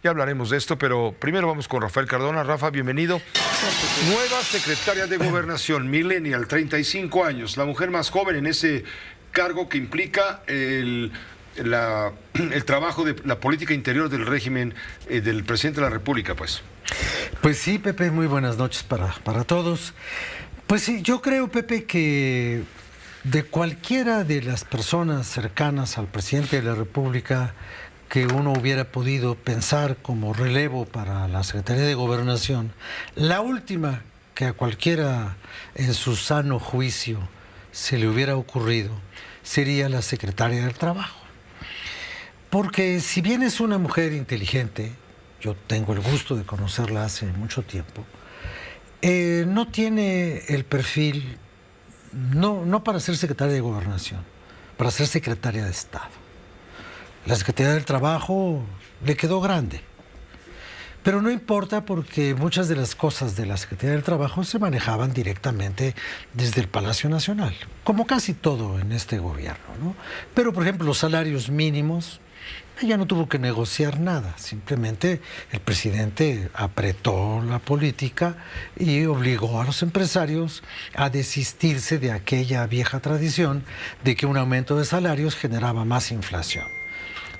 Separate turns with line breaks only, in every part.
Ya hablaremos de esto, pero primero vamos con Rafael Cardona. Rafa, bienvenido. Nueva secretaria de Gobernación, millennial, 35 años, la mujer más joven en ese cargo que implica el trabajo de la política interior del régimen del presidente de la República, pues.
Pues sí, Pepe, muy buenas noches para todos. Pues sí, yo creo, Pepe, que de cualquiera de las personas cercanas al presidente de la República que uno hubiera podido pensar como relevo para la Secretaría de Gobernación, la última que a cualquiera en su sano juicio se le hubiera ocurrido sería la secretaria del Trabajo. Porque si bien es una mujer inteligente, yo tengo el gusto de conocerla hace mucho tiempo, no tiene el perfil, no para ser secretaria de Gobernación, para ser secretaria de Estado. La Secretaría del Trabajo le quedó grande, pero no importa porque muchas de las cosas de la Secretaría del Trabajo se manejaban directamente desde el Palacio Nacional, como casi todo en este gobierno, ¿no? Pero, por ejemplo, los salarios mínimos, ella no tuvo que negociar nada, simplemente el presidente apretó la política y obligó a los empresarios a desistirse de aquella vieja tradición de que un aumento de salarios generaba más inflación.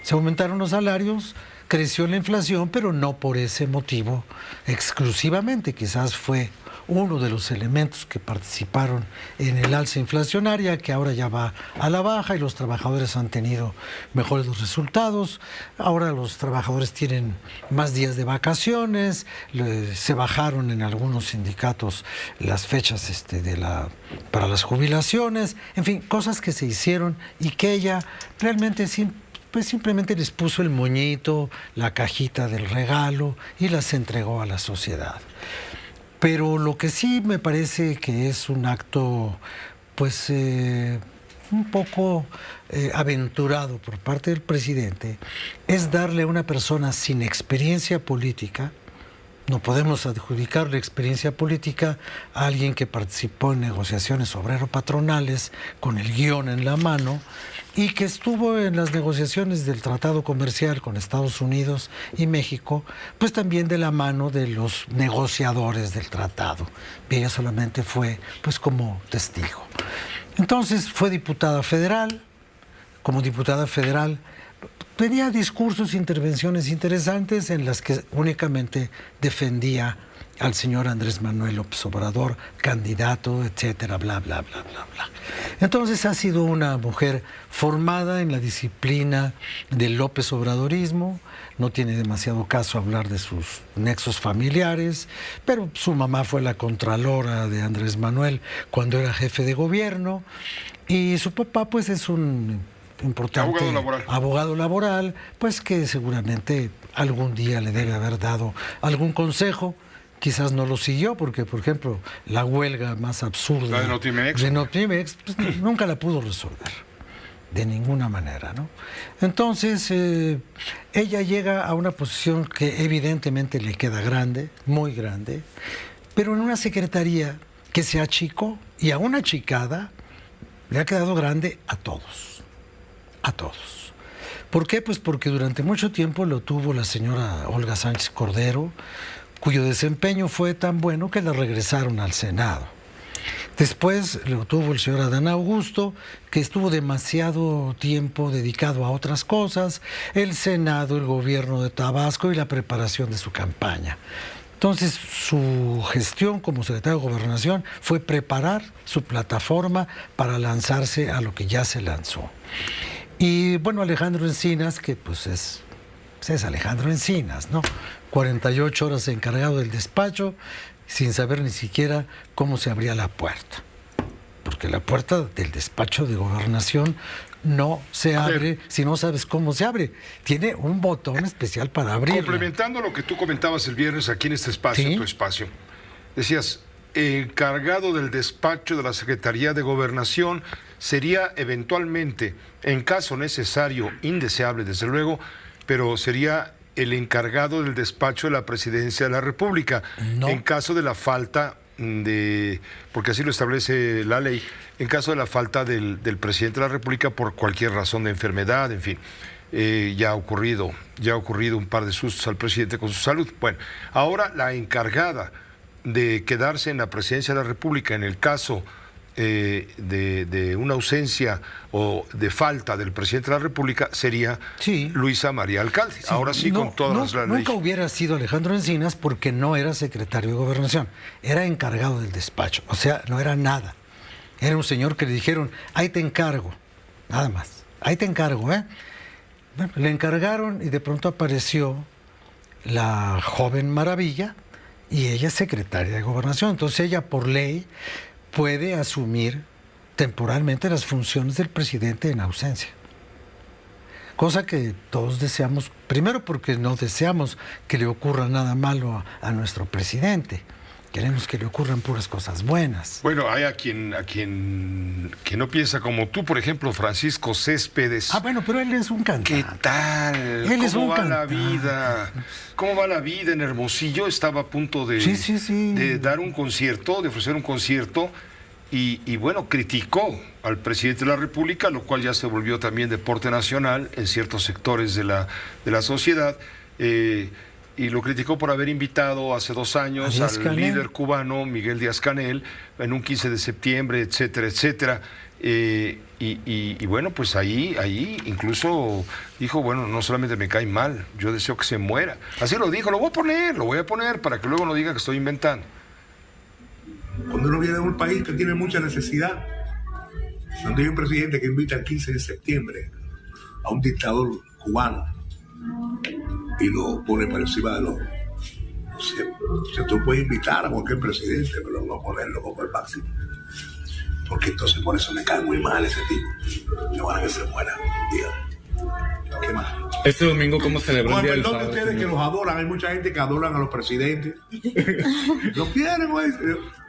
Se aumentaron los salarios, creció la inflación, pero no por ese motivo exclusivamente. Quizás fue uno de los elementos que participaron en el alza inflacionaria, que ahora ya va a la baja y los trabajadores han tenido mejores resultados. Ahora los trabajadores tienen más días de vacaciones, se bajaron en algunos sindicatos las fechas para las jubilaciones, en fin, cosas que se hicieron y que ella realmente simplemente les puso el moñito, la cajita del regalo y las entregó a la sociedad. Pero lo que sí me parece que es un acto, pues, un poco aventurado por parte del presidente, es darle a una persona sin experiencia política. No podemos adjudicarle experiencia política a alguien que participó en negociaciones obrero-patronales con el guión en la mano y que estuvo en las negociaciones del tratado comercial con Estados Unidos y México, pues también de la mano de los negociadores del tratado. Y ella solamente fue pues como testigo. Entonces fue diputada federal. Como diputada federal tenía discursos e intervenciones interesantes en las que únicamente defendía al señor Andrés Manuel López Obrador, candidato, etcétera, bla, bla, bla, bla, bla. Entonces ha sido una mujer formada en la disciplina del López Obradorismo, no tiene demasiado caso hablar de sus nexos familiares, pero su mamá fue la contralora de Andrés Manuel cuando era jefe de gobierno, y su papá pues es un importante abogado laboral, pues que seguramente algún día le debe haber dado algún consejo. Quizás no lo siguió porque, por ejemplo, la huelga más absurda
la de
Notimex pues, nunca la pudo resolver de ninguna manera, ¿no? Entonces ella llega a una posición que evidentemente le queda grande, muy grande, pero en una secretaría que se achicó, y a una achicada le ha quedado grande a todos. A todos. ¿Por qué? Pues porque durante mucho tiempo lo tuvo la señora Olga Sánchez Cordero, cuyo desempeño fue tan bueno que la regresaron al Senado. Después lo tuvo el señor Adán Augusto, que estuvo demasiado tiempo dedicado a otras cosas, el Senado, el gobierno de Tabasco y la preparación de su campaña. Entonces, su gestión como secretario de Gobernación fue preparar su plataforma para lanzarse a lo que ya se lanzó. Y bueno, Alejandro Encinas, que pues es Alejandro Encinas, ¿no? 48 horas encargado del despacho, sin saber ni siquiera cómo se abría la puerta. Porque la puerta del despacho de Gobernación no se abre si no sabes cómo se abre. Tiene un botón especial para abrirla.
Complementando lo que tú comentabas el viernes aquí en este espacio,
¿sí?
En tu espacio, decías, encargado del despacho de la Secretaría de Gobernación sería eventualmente, en caso necesario, indeseable desde luego, pero sería el encargado del despacho de la Presidencia de la República,
no.
En caso de la falta de, porque así lo establece la ley, en caso de la falta del presidente de la República por cualquier razón de enfermedad, en fin. ya ha ocurrido un par de sustos al presidente con su salud. Bueno, ahora la encargada de quedarse en la presidencia de la República en el caso de una ausencia o de falta del presidente de la República sería Luisa María Alcalde. Sí, ahora sí, con todas las leyes.
Nunca hubiera sido Alejandro Encinas porque no era secretario de Gobernación, era encargado del despacho, o sea, no era nada. Era un señor que le dijeron, ahí te encargo, nada más, ahí te encargo, ¿eh? Bueno, le encargaron y de pronto apareció la joven maravilla y ella es secretaria de Gobernación, entonces ella por ley puede asumir temporalmente las funciones del presidente en ausencia. Cosa que todos deseamos, primero porque no deseamos que le ocurra nada malo a nuestro presidente. Queremos que le ocurran puras cosas buenas.
Bueno, hay a quien que no piensa como tú, por ejemplo, Francisco Céspedes.
Ah, bueno, pero él es un cantante.
¿Qué tal?
Él es un cantante.
La vida? ¿Cómo va la vida en Hermosillo? Estaba a punto de, de dar un concierto, de ofrecer un concierto, y bueno, criticó al presidente de la República, lo cual ya se volvió también deporte nacional en ciertos sectores de la sociedad. Y lo criticó por haber invitado hace 2 años al líder cubano Miguel Díaz-Canel en un 15 de septiembre, etcétera, etcétera. Y bueno, pues ahí incluso dijo, bueno, no solamente me cae mal, yo deseo que se muera. Así lo dijo, lo voy a poner para que luego no diga que estoy inventando.
Cuando uno viene de un país que tiene mucha necesidad, donde hay un presidente que invita el 15 de septiembre a un dictador cubano y lo pone por encima de los... O sea, tú puedes invitar a cualquier presidente, pero no ponerlo como el máximo. Porque entonces por eso me cae muy mal ese tipo. Que van a que se muera. Diga. ¿Qué más?
Este domingo, ¿cómo celebró el Día del
Padre?
Padre?
Ustedes que los adoran, hay mucha gente que adoran a los presidentes. Lo quieren, güey.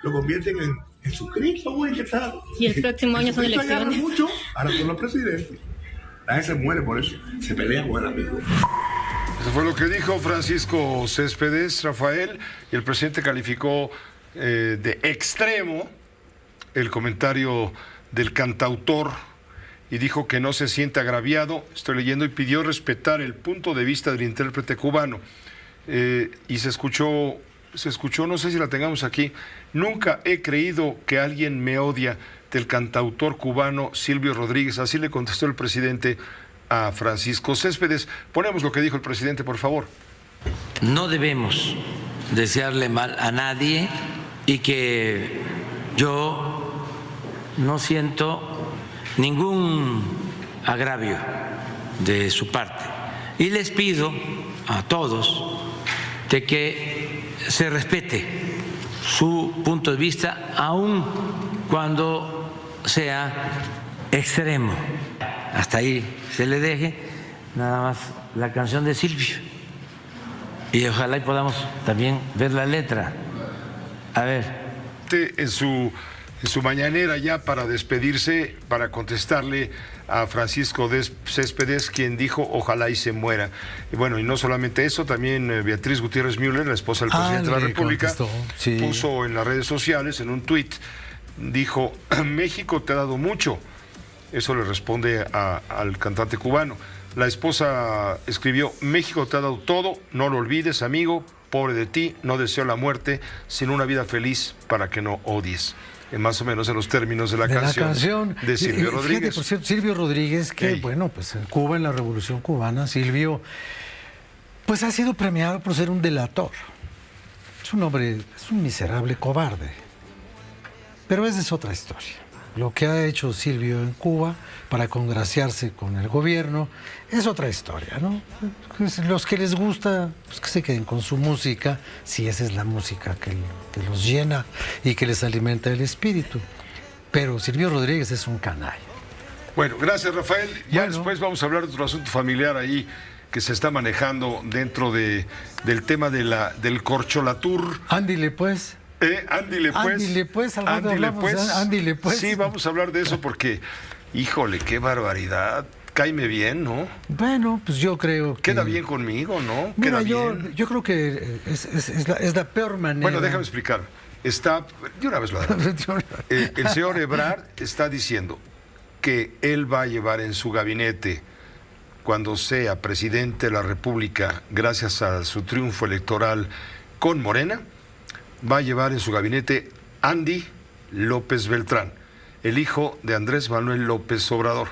Lo convierten en Jesucristo, güey. ¿Qué tal?
Y el próximo año son elecciones.
Mucho, ahora son los presidentes. La gente se muere por eso. Se pelean con el amigo.
Eso fue lo que dijo Francisco Céspedes, Rafael, y el presidente calificó de extremo el comentario del cantautor y dijo que no se siente agraviado, estoy leyendo, y pidió respetar el punto de vista del intérprete cubano. Y se escuchó, no sé si la tengamos aquí, nunca he creído que alguien me odia, del cantautor cubano Silvio Rodríguez. Así le contestó el presidente a Francisco Céspedes. Ponemos lo que dijo el presidente, por favor.
No debemos desearle mal a nadie y que yo no siento ningún agravio de su parte. Y les pido a todos de que se respete su punto de vista, aun cuando sea extremo. Hasta ahí se le deje, nada más la canción de Silvio. Y ojalá y podamos también ver la letra. A ver.
En su mañanera ya para despedirse, para contestarle a Francisco Céspedes, quien dijo ojalá y se muera. Y bueno, y no solamente eso, también Beatriz Gutiérrez Müller, la esposa del presidente de la República, puso en las redes sociales, en un tuit, dijo, México te ha dado mucho. Eso le responde al cantante cubano. La esposa escribió, México te ha dado todo, no lo olvides, amigo, pobre de ti, no deseo la muerte, sino una vida feliz para que no odies. Más o menos en los términos de la canción de Silvio Rodríguez.
Fíjate, por cierto, Silvio Rodríguez, que bueno, pues en Cuba, en la Revolución Cubana, Silvio, pues ha sido premiado por ser un delator. Es un hombre, es un miserable cobarde. Pero esa es otra historia. Lo que ha hecho Silvio en Cuba para congraciarse con el gobierno es otra historia, ¿no? Los que les gusta, pues que se queden con su música, si esa es la música que los llena y que les alimenta el espíritu. Pero Silvio Rodríguez es un canalla.
Bueno, gracias, Rafael. Ya después vamos a hablar de otro asunto familiar ahí que se está manejando dentro del tema del corcholatur.
Ándile, pues.
Ándile pues.
Ándile pues.
Sí, vamos a hablar de eso porque, híjole, qué barbaridad. Cáeme bien, ¿no?
Bueno, pues yo creo que...
Queda bien conmigo, ¿no?
Mira, yo creo que es la peor manera...
Bueno, déjame explicar. De una vez lo adelanto. El señor Ebrard está diciendo que él va a llevar en su gabinete cuando sea presidente de la República, gracias a su triunfo electoral con Morena, va a llevar en su gabinete Andy López Beltrán, el hijo de Andrés Manuel López Obrador.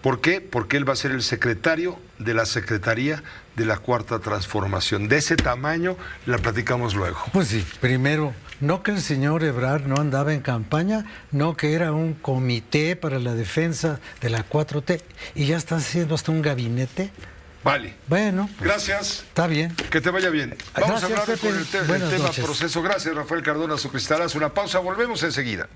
¿Por qué? Porque él va a ser el secretario de la Secretaría de la Cuarta Transformación. De ese tamaño la platicamos luego.
Pues sí, primero, no que el señor Ebrard no andaba en campaña, no que era un comité para la defensa de la 4T y ya está haciendo hasta un gabinete.
Vale.
Bueno, pues,
gracias.
Está bien.
Que te vaya bien. Vamos
Gracias,
a hablar
Pepe.
con el tema
Buenas noches.
proceso. Gracias, Rafael Cardona, su cristalazo. Una pausa, volvemos enseguida.